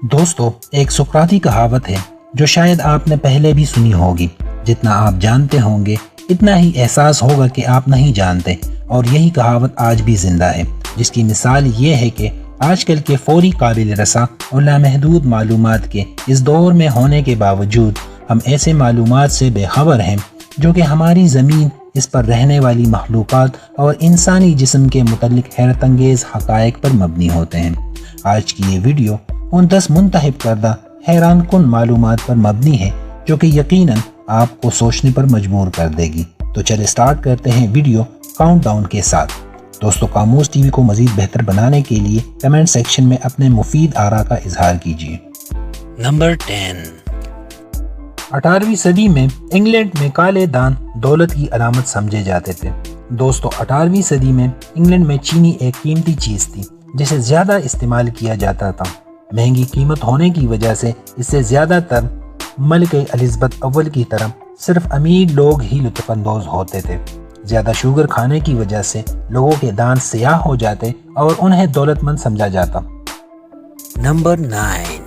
دوستو، ایک سقراطی کہاوت ہے جو شاید آپ نے پہلے بھی سنی ہوگی۔ جتنا آپ جانتے ہوں گے اتنا ہی احساس ہوگا کہ آپ نہیں جانتے، اور یہی کہاوت آج بھی زندہ ہے، جس کی مثال یہ ہے کہ آج کل کے فوری قابل رساں اور لامحدود معلومات کے اس دور میں ہونے کے باوجود ہم ایسے معلومات سے بے خبر ہیں جو کہ ہماری زمین، اس پر رہنے والی مخلوقات اور انسانی جسم کے متعلق حیرت انگیز حقائق پر مبنی ہوتے ہیں۔ آج کی یہ ویڈیو ان 10 منتخب کردہ حیران کن معلومات پر مبنی ہے جو کہ یقیناً آپ کو سوچنے پر مجبور کر دے گی۔ تو چلے سٹارٹ کرتے ہیں ویڈیو کاؤنٹ ڈاؤن کے ساتھ۔ دوستو، قاموس ٹی وی کو مزید بہتر بنانے کے لیے کمنٹ سیکشن میں اپنے مفید آراء کا اظہار کیجیے۔ نمبر 10۔ 18ویں صدی میں انگلینڈ میں کالے دان دولت کی علامت سمجھے جاتے تھے۔ دوستو، 18ویں صدی میں انگلینڈ میں چینی ایک قیمتی چیز تھی جسے زیادہ استعمال کیا جاتا تھا۔ مہنگی قیمت ہونے کی وجہ سے اس سے زیادہ تر ملکہ الزبتھ اول کی طرح صرف امیر لوگ ہی لطف اندوز ہوتے تھے۔ زیادہ شوگر کھانے کی وجہ سے لوگوں کے دانت سیاہ ہو جاتے اور انہیں دولت مند سمجھا جاتا۔ نمبر 9۔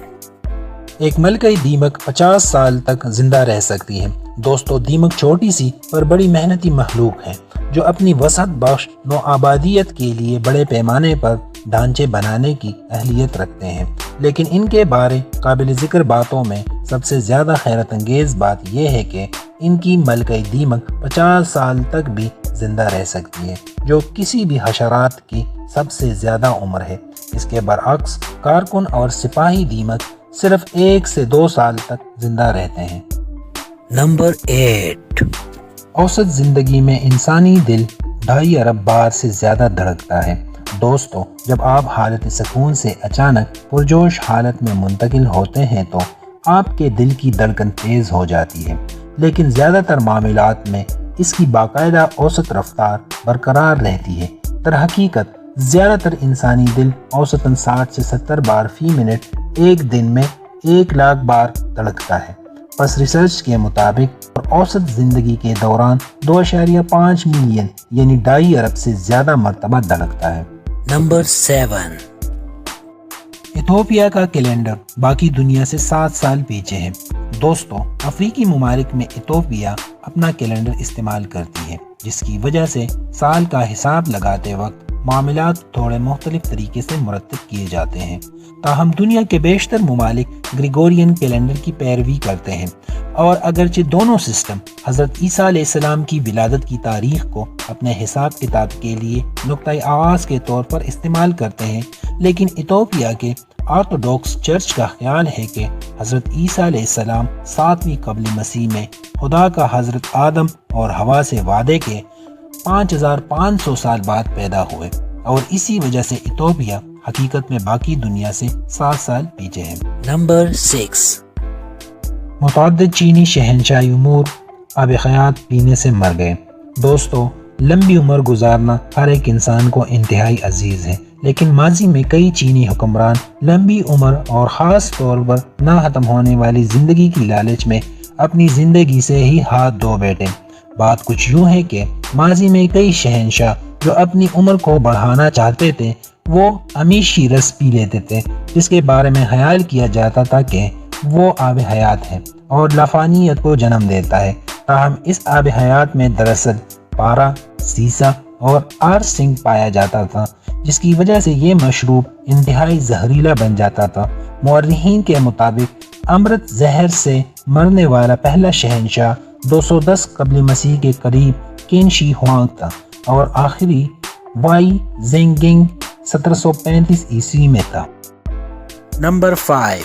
ایک ملکہ دیمک 50 سال تک زندہ رہ سکتی ہے۔ دوستو، دیمک چھوٹی سی پر بڑی محنتی مخلوق ہے جو اپنی وسعت بخش نوآبادیت کے لیے بڑے پیمانے پر ڈھانچے بنانے کی اہلیت رکھتے ہیں، لیکن ان کے بارے قابل ذکر باتوں میں سب سے زیادہ حیرت انگیز بات یہ ہے کہ ان کی ملکہ دیمک 50 سال تک بھی زندہ رہ سکتی ہے، جو کسی بھی حشرات کی سب سے زیادہ عمر ہے۔ اس کے برعکس کارکن اور سپاہی دیمک صرف 1 سے 2 سال تک زندہ رہتے ہیں۔ نمبر 8۔ اوسط زندگی میں انسانی دل 2.5 ارب بار سے زیادہ دھڑکتا ہے۔ دوستو، جب آپ حالت سکون سے اچانک پرجوش حالت میں منتقل ہوتے ہیں تو آپ کے دل کی دھڑکن تیز ہو جاتی ہے، لیکن زیادہ تر معاملات میں اس کی باقاعدہ اوسط رفتار برقرار رہتی ہے۔ در حقیقت زیادہ تر انسانی دل اوسطاً 60 سے 70 بار فی منٹ ایک دن میں 1 لاکھ بار دھڑکتا ہے۔ پس ریسرچ کے مطابق اوسط زندگی کے دوران 2.5 ملین یعنی 2.5 ارب سے زیادہ مرتبہ دھڑکتا ہے۔ نمبر 7۔ ایتھوپیا کا کیلنڈر باقی دنیا سے 7 سال پیچھے ہے۔ دوستو، افریقی ممالک میں ایتھوپیا اپنا کیلنڈر استعمال کرتی ہے، جس کی وجہ سے سال کا حساب لگاتے وقت معاملات تھوڑے مختلف طریقے سے مرتب کیے جاتے ہیں۔ تاہم دنیا کے بیشتر ممالک گریگورین کیلنڈر کی پیروی کرتے ہیں، اور اگرچہ دونوں سسٹم حضرت عیسیٰ علیہ السلام کی ولادت کی تاریخ کو اپنے حساب کتاب کے لیے نقطۂ آغاز کے طور پر استعمال کرتے ہیں، لیکن ایتھوپیا کے آرتھوڈوکس چرچ کا خیال ہے کہ حضرت عیسیٰ علیہ السلام 7ویں قبل مسیح میں خدا کا حضرت آدم اور حوا سے وعدے کے 5500 سال بعد پیدا ہوئے، اور اسی وجہ سے ایتھوپیا حقیقت میں باقی دنیا سے 7 سال پیچھے ہے۔ نمبر 6۔ متعدد چینی شہنشاہ امور آب حیات پینے سے مر گئے۔ دوستو، لمبی عمر گزارنا ہر ایک انسان کو انتہائی عزیز ہے، لیکن ماضی میں کئی چینی حکمران لمبی عمر اور خاص طور پر نہ ختم ہونے والی زندگی کی لالچ میں اپنی زندگی سے ہی ہاتھ دھو بیٹھے۔ بات کچھ یوں ہے کہ ماضی میں کئی شہنشاہ جو اپنی عمر کو بڑھانا چاہتے تھے وہ امیشی رس پی لیتے تھے، جس کے بارے میں خیال کیا جاتا تھا کہ وہ آب حیات ہے اور لافانیت کو جنم دیتا ہے۔ تاہم اس آب حیات میں دراصل پارا، سیسا اور آرسنک پایا جاتا تھا، جس کی وجہ سے یہ مشروب انتہائی زہریلا بن جاتا تھا۔ مورخین کے مطابق امرت زہر سے مرنے والا پہلا شہنشاہ 210 قبل مسیح کے قریب قین شی ہوانگ تھا، اور آخری وائی زینگنگ 1735 عیسوی میں تھا۔ نمبر 5۔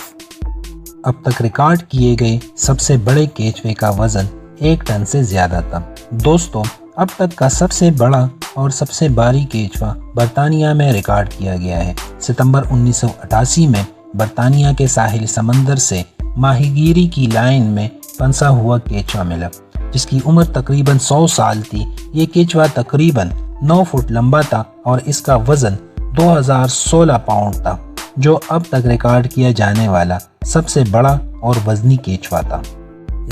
اب تک ریکارڈ کیے گئے سب سے بڑے کیچوے کا وزن 1 ٹن سے زیادہ تھا۔ دوستو، اب تک کا سب سے بڑا اور سب سے بھاری کیچوا برطانیہ میں ریکارڈ کیا گیا ہے۔ ستمبر 1988 میں برطانیہ کے ساحل سمندر سے ماہی گیری کی لائن میں پھنسا ہوا کیچوا ملا، جس کی عمر تقریباً 100 سال تھی۔ یہ کیچوا تقریباً 9 فٹ لمبا تھا اور اس کا وزن 2016 پاؤنڈ تھا، جو اب تک ریکارڈ کیا جانے والا سب سے بڑا اور وزنی کیچوا تھا۔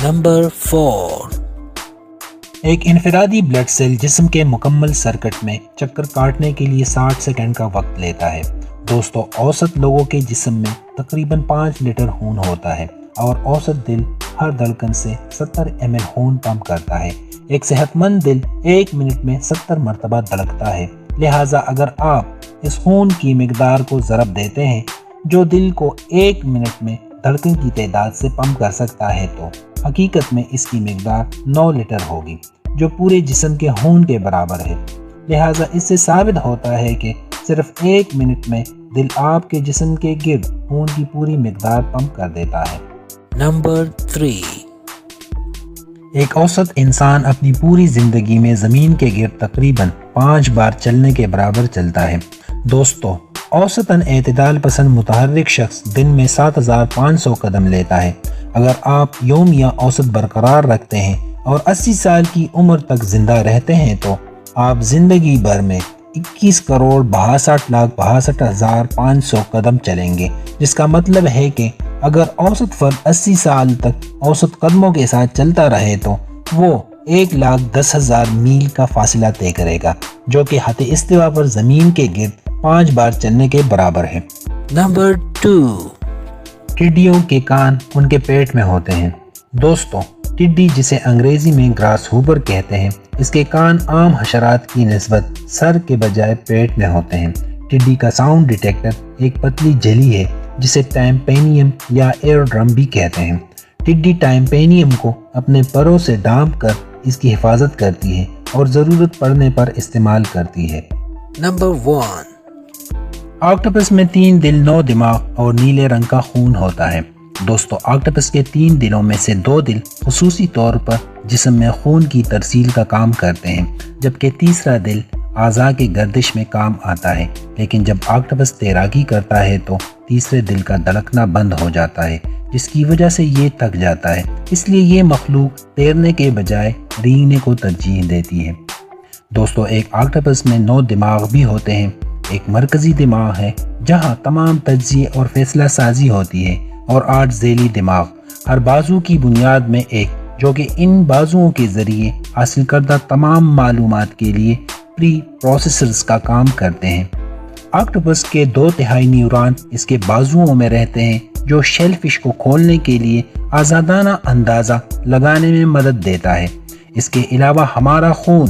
نمبر 4۔ ایک انفرادی بلڈ سیل جسم کے مکمل سرکٹ میں چکر کاٹنے کے لیے 60 سیکنڈ کا وقت لیتا ہے۔ دوستو اوسط لوگوں کے جسم میں تقریباً 5 لیٹر خون ہوتا ہے اور اوسط دل ہر دھڑکن سے 70 ml خون پمپ کرتا ہے۔ ایک صحت مند دل 1 منٹ میں 70 مرتبہ دھڑکتا ہے، لہٰذا اگر آپ اس خون کی مقدار کو ضرب دیتے ہیں جو دل کو 1 منٹ میں دھڑکن کی تعداد سے پمپ کر سکتا ہے تو حقیقت میں اس کی مقدار 9 لیٹر ہوگی جو پورے جسم کے خون کے برابر ہے۔ لہٰذا اس سے ثابت ہوتا ہے کہ صرف 1 منٹ میں دل آپ کے جسم کے گرد خون کی پوری مقدار پمپ کر دیتا ہے۔ نمبر 3۔ ایک اوسط انسان اپنی پوری زندگی میں زمین کے گرد تقریباً 5 بار چلنے کے برابر چلتا ہے۔ دوستو اوسطاً اعتدال پسند متحرک شخص دن میں 7500 قدم لیتا ہے۔ اگر آپ یومیہ اوسط برقرار رکھتے ہیں اور 80 سال کی عمر تک زندہ رہتے ہیں تو آپ زندگی بھر میں 21,62,62,500 قدم چلیں گے، جس کا مطلب ہے کہ اگر اوسط فرد 80 سال تک اوسط قدموں کے ساتھ چلتا رہے تو وہ 1,10,000 میل کا فاصلہ طے کرے گا، جو کہ خط استوا پر زمین کے گرد 5 بار چلنے کے برابر ہے۔ نمبر 2۔ ٹڈیوں کے کان ان کے پیٹ میں ہوتے ہیں۔ دوستو ٹڈی جسے انگریزی میں گراس ہوپر کہتے ہیں، اس کے کان عام حشرات کی نسبت سر کے بجائے پیٹ میں ہوتے ہیں۔ ٹڈی کا ساؤنڈ ڈیٹیکٹر ایک پتلی جھلی ہے جسے ٹائمپینیم یا ایئر ڈرم بھی کہتے ہیں۔ ٹڈی ٹائمپینیم کو اپنے پروں سے ڈانپ کر اس کی حفاظت کرتی ہے اور ضرورت پڑنے پر استعمال کرتی ہے۔ نمبر 1۔ آکٹوپس میں 3 دل، 9 دماغ اور نیلے رنگ کا خون ہوتا ہے۔ دوستو آکٹوپس کے 3 دلوں میں سے 2 دل خصوصی طور پر جسم میں خون کی ترسیل کا کام کرتے ہیں، جبکہ تیسرا دل اعضاء کے گردش میں کام آتا ہے۔ لیکن جب آکٹوپس تیراکی کرتا ہے تو تیسرے دل کا دھڑکنا بند ہو جاتا ہے، جس کی وجہ سے یہ تھک جاتا ہے۔ اس لیے یہ مخلوق تیرنے کے بجائے رینگنے کو ترجیح دیتی ہے۔ دوستو ایک آکٹوپس میں 9 دماغ بھی ہوتے ہیں۔ ایک مرکزی دماغ ہے جہاں تمام تجزیے اور فیصلہ سازی ہوتی ہے، اور 8 ذیلی دماغ ہر بازو کی بنیاد میں ایک، جو کہ ان بازوؤں کے ذریعے حاصل کردہ تمام معلومات کے لیے پری پروسیسرز کا کام کرتے ہیں۔ آکٹوپس کے 2/3 نیورون اس کے بازوؤں میں رہتے ہیں، جو شیل فش کو کھولنے کے لیے آزادانہ اندازہ لگانے میں مدد دیتا ہے۔ اس کے علاوہ ہمارا خون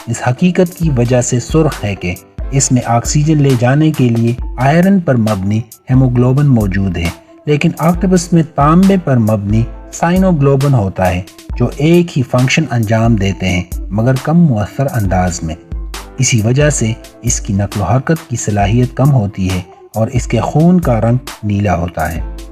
اس حقیقت کی وجہ سے سرخ ہے کہ اس میں آکسیجن لے جانے کے لیے آئرن پر مبنی ہیموگلوبن موجود ہے، لیکن آکٹوپس میں تانبے پر مبنی سائنوگلوبن ہوتا ہے، جو ایک ہی فنکشن انجام دیتے ہیں مگر کم مؤثر انداز میں۔ اسی وجہ سے اس کی نقل و حرکت کی صلاحیت کم ہوتی ہے اور اس کے خون کا رنگ نیلا ہوتا ہے۔